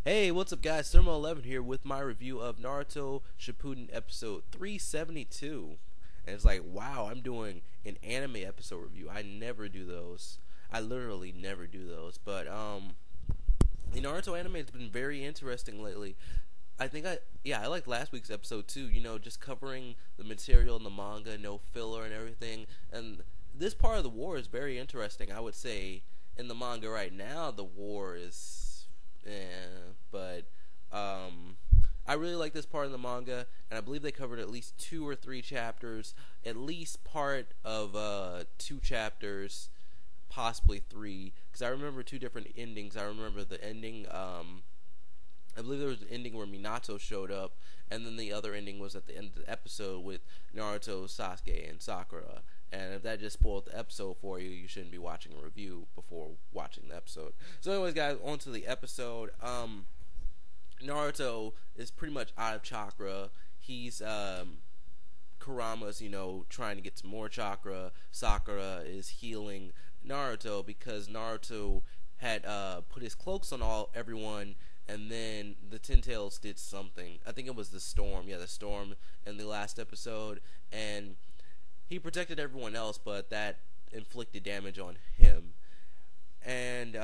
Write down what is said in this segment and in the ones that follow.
Hey, what's up guys? Thermo11 here with my review of Naruto Shippuden episode 372. And it's like, wow, I'm doing an anime episode review. I never do those. I literally never do those. But the Naruto anime has been very interesting lately. I liked last week's episode too, just covering the material in the manga, no filler and everything. And this part of the war is very interesting. I would say in the manga right now, the war is but I really like this part of the manga, and I believe they covered at least 2 or 3 chapters, at least part of 2 chapters, possibly 3, because I remember 2 different endings. I remember the ending, I believe there was an ending where Minato showed up, and then the other ending was at the end of the episode with Naruto, Sasuke, and Sakura. And if that just spoiled the episode for you, you shouldn't be watching a review before watching the episode. So anyways, guys, on to the episode. Naruto is pretty much out of chakra. He's, Kurama's, trying to get some more chakra. Sakura is healing Naruto because Naruto had, put his cloaks on everyone, and then the Ten Tails did something. I think it was the storm. Yeah, the storm in the last episode. And he protected everyone else, but that inflicted damage on him. And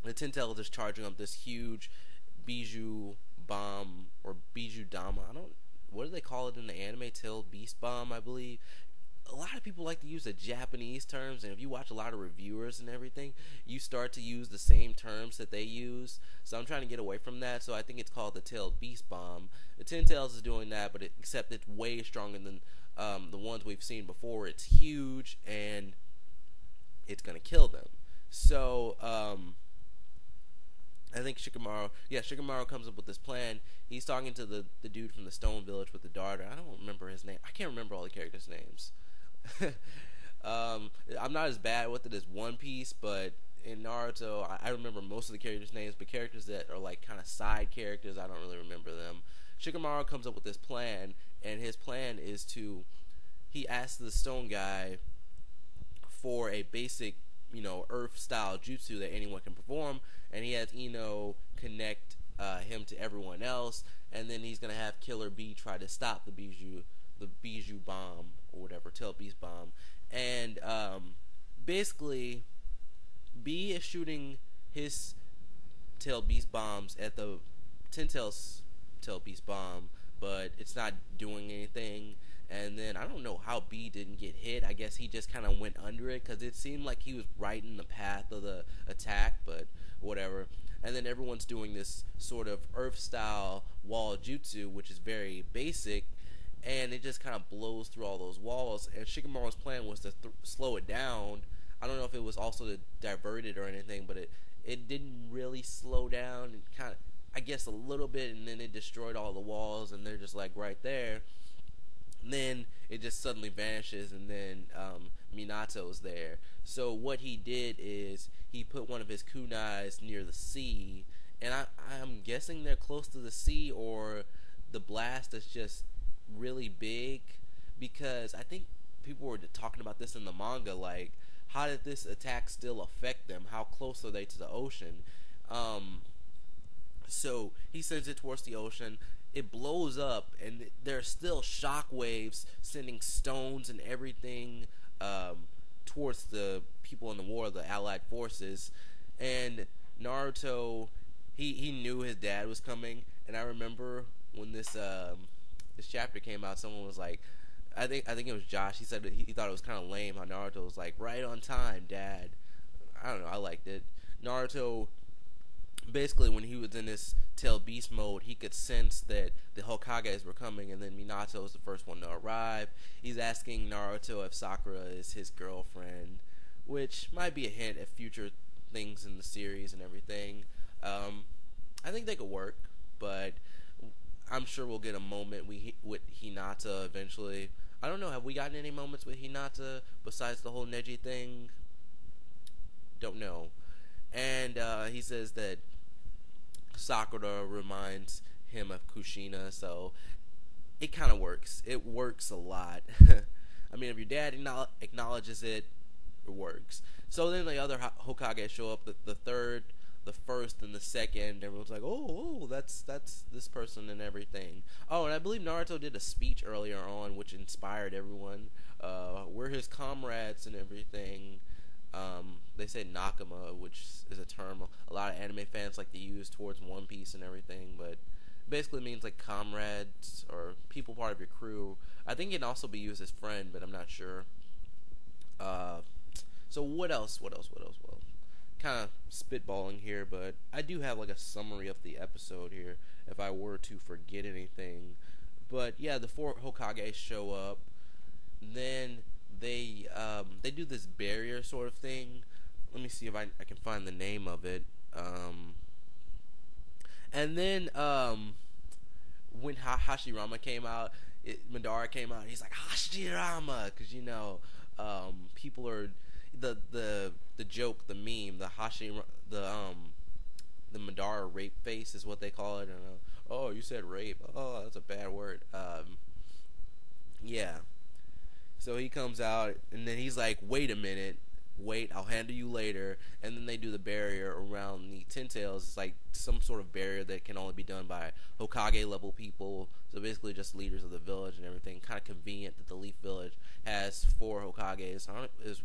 the Ten Tails is charging up this huge Bijou bomb, or Bijou Dama. What do they call it in the anime? Tailed Beast Bomb, I believe. A lot of people like to use the Japanese terms, and if you watch a lot of reviewers and everything, you start to use the same terms that they use. So I'm trying to get away from that. So I think it's called the Tailed Beast Bomb. The Ten Tails is doing that, but except it's way stronger than the ones we've seen before. It's huge, and it's gonna kill them. So I think Shikamaru comes up with this plan. He's talking to the dude from the Stone Village with the daughter. I don't remember his name. I can't remember all the characters' names. I'm not as bad with it as One Piece, but in Naruto, I remember most of the characters' names, but characters that are like kind of side characters, I don't really remember them. Shikamaru comes up with this plan, and his plan is he asks the stone guy for a basic, earth-style jutsu that anyone can perform, and he has Ino connect him to everyone else, and then he's going to have Killer B try to stop the Bijou bomb, or whatever, Tail Beast bomb. And basically, B is shooting his Tail Beast bombs at the Ten Tails Tail Beast bomb, but it's not doing anything. And then I don't know how B didn't get hit. I guess he just kind of went under it, because it seemed like he was right in the path of the attack, but whatever. And then everyone's doing this sort of earth-style wall jutsu, which is very basic, and it just kind of blows through all those walls. And Shikamaru's plan was to slow it down. I don't know if it was also to divert it or anything, but it didn't really slow down. It kind of, I guess, a little bit, and then it destroyed all the walls, and they're just like right there. And then it just suddenly vanishes, and then Minato's there. So what he did is he put one of his kunais near the sea, and I'm guessing they're close to the sea, or the blast is just really big, because I think people were talking about this in the manga, like, how did this attack still affect them? How close are they to the ocean? So he sends it towards the ocean. It blows up, and there's still shock waves sending stones and everything towards the people in the war, the allied forces. And Naruto, he knew his dad was coming. And I remember when this chapter came out, someone was like, I think it was Josh. He said that he thought it was kind of lame how Naruto was like, right on time, Dad. I don't know. I liked it. Naruto, basically, when he was in this Tail Beast mode, he could sense that the Hokages were coming, and then Minato was the first one to arrive. He's asking Naruto if Sakura is his girlfriend, which might be a hint at future things in the series and everything. I think they could work, but I'm sure we'll get a moment with Hinata eventually. I don't know, have we gotten any moments with Hinata besides the whole Neji thing? Don't know. And he says that Sakura reminds him of Kushina, so it kind of works. It works a lot. I mean, if your dad acknowledges it, it works. So then the other Hokage show up. The third the first and the second, everyone's like, oh, that's this person and everything. Oh, and I believe Naruto did a speech earlier on, which inspired everyone. We're his comrades and everything. They say Nakama, which is a term a lot of anime fans like to use towards One Piece and everything, but basically means like comrades or people part of your crew. I think it can also be used as friend, but I'm not sure. So what else? Well, kind of spitballing here, but I do have like a summary of the episode here if I were to forget anything. But yeah, the 4 Hokages show up. Then they do this barrier sort of thing. Let me see if I can find the name of it. And then when Hashirama came out, Madara came out. He's like Hashirama, because people are the joke, the meme, the Madara rape face is what they call it. And, oh, you said rape. Oh, that's a bad word. Yeah. So he comes out, and then he's like, wait a minute. Wait, I'll handle you later. And then they do the barrier around the Ten Tails. It's like some sort of barrier that can only be done by Hokage level people. So basically just leaders of the village and everything. Kind of convenient that the Leaf Village has 4 Hokages.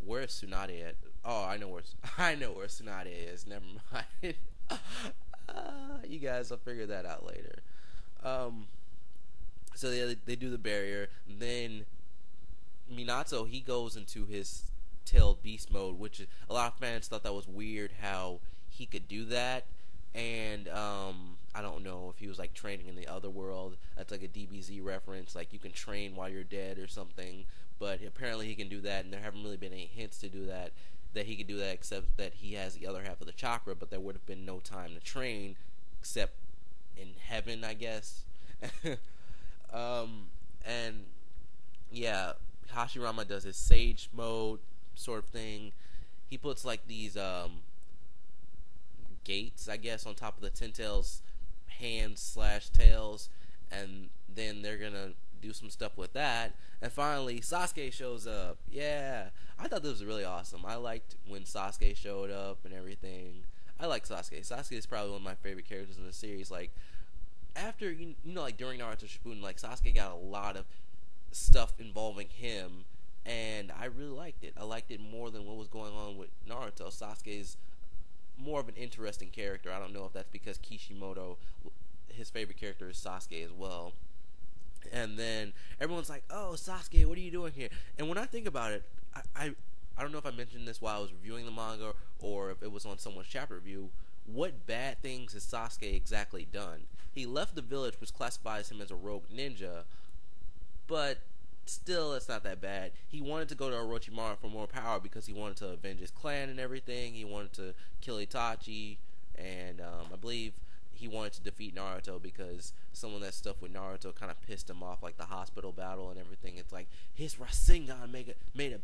Where's Tsunade at? Oh, I know where Tsunade is. Never mind. You guys will figure that out later. So they do the barrier. Then Minato, he goes into his tailed beast mode, which a lot of fans thought that was weird how he could do that. And I don't know if he was like training in the other world. That's like a DBZ reference, like you can train while you're dead or something. But apparently he can do that, and there haven't really been any hints to do that he could do that, except that he has the other half of the chakra. But there would have been no time to train except in heaven, I guess. And yeah, Hashirama does his sage mode sort of thing. He puts like these gates, I guess, on top of the Ten Tails hands / tails, and then they're gonna do some stuff with that. And finally Sasuke shows up. Yeah, I thought this was really awesome. I liked when Sasuke showed up and everything. I like Sasuke. Sasuke is probably one of my favorite characters in the series. Like after like during Naruto Shippuden, like Sasuke got a lot of stuff involving him, and I really liked it. I liked it more than what was going on with Naruto. Sasuke is more of an interesting character. I don't know if that's because Kishimoto, his favorite character, is Sasuke as well. And then everyone's like, oh, Sasuke, what are you doing here? And when I think about it, I don't know if I mentioned this while I was reviewing the manga or if it was on someone's chapter review. What bad things has Sasuke exactly done? He left the village, which classifies him as a rogue ninja, but still, it's not that bad. He wanted to go to Orochimaru for more power because he wanted to avenge his clan and everything. He wanted to kill Itachi, and I believe he wanted to defeat Naruto because some of that stuff with Naruto kind of pissed him off, like the hospital battle and everything. It's like his Rasengan made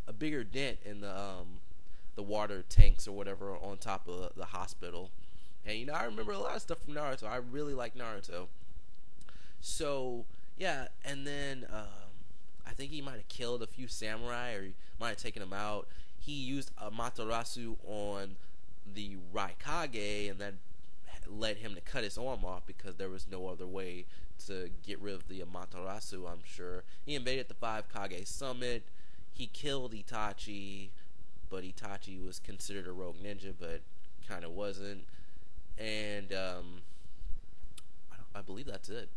a bigger dent in the water tanks or whatever on top of the hospital. And I remember a lot of stuff from Naruto. I really like Naruto. So yeah, and then I think he might have killed a few samurai, or he might have taken them out. He used a Matarasu on the Raikage, and that led him to cut his arm off because there was no other way to get rid of the Amaterasu, I'm sure. He invaded the 5 Kage summit. He killed Itachi, but Itachi was considered a rogue ninja, but kind of wasn't. And I believe that's it.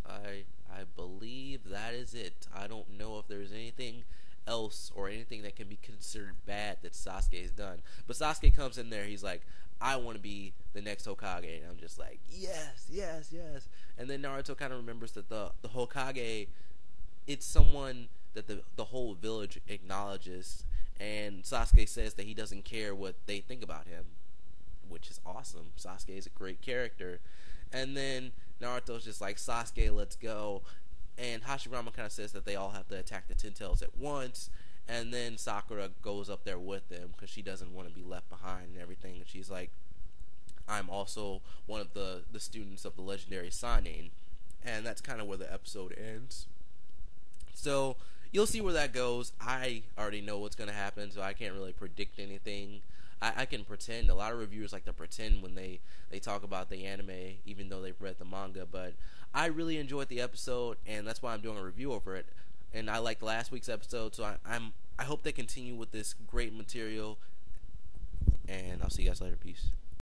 I believe that is it. I don't know if there's anything else or anything that can be considered bad that Sasuke has done. But Sasuke comes in there, he's like, I want to be the next Hokage. And I'm just like, yes, yes, yes. And then Naruto kind of remembers that the Hokage, it's someone that the whole village acknowledges. And Sasuke says that he doesn't care what they think about him, which is awesome. Sasuke is a great character. And then Naruto's just like, Sasuke, let's go. And Hashirama kind of says that they all have to attack the Ten Tails at once. And then Sakura goes up there with them because she doesn't want to be left behind and everything. And she's like, I'm also one of the students of the legendary Sannin. And that's kind of where the episode ends. So you'll see where that goes. I already know what's going to happen, so I can't really predict anything. I can pretend. A lot of reviewers like to pretend when they talk about the anime, even though they've read the manga. But I really enjoyed the episode, and that's why I'm doing a review over it. And I liked last week's episode, so I hope they continue with this great material. And I'll see you guys later. Peace.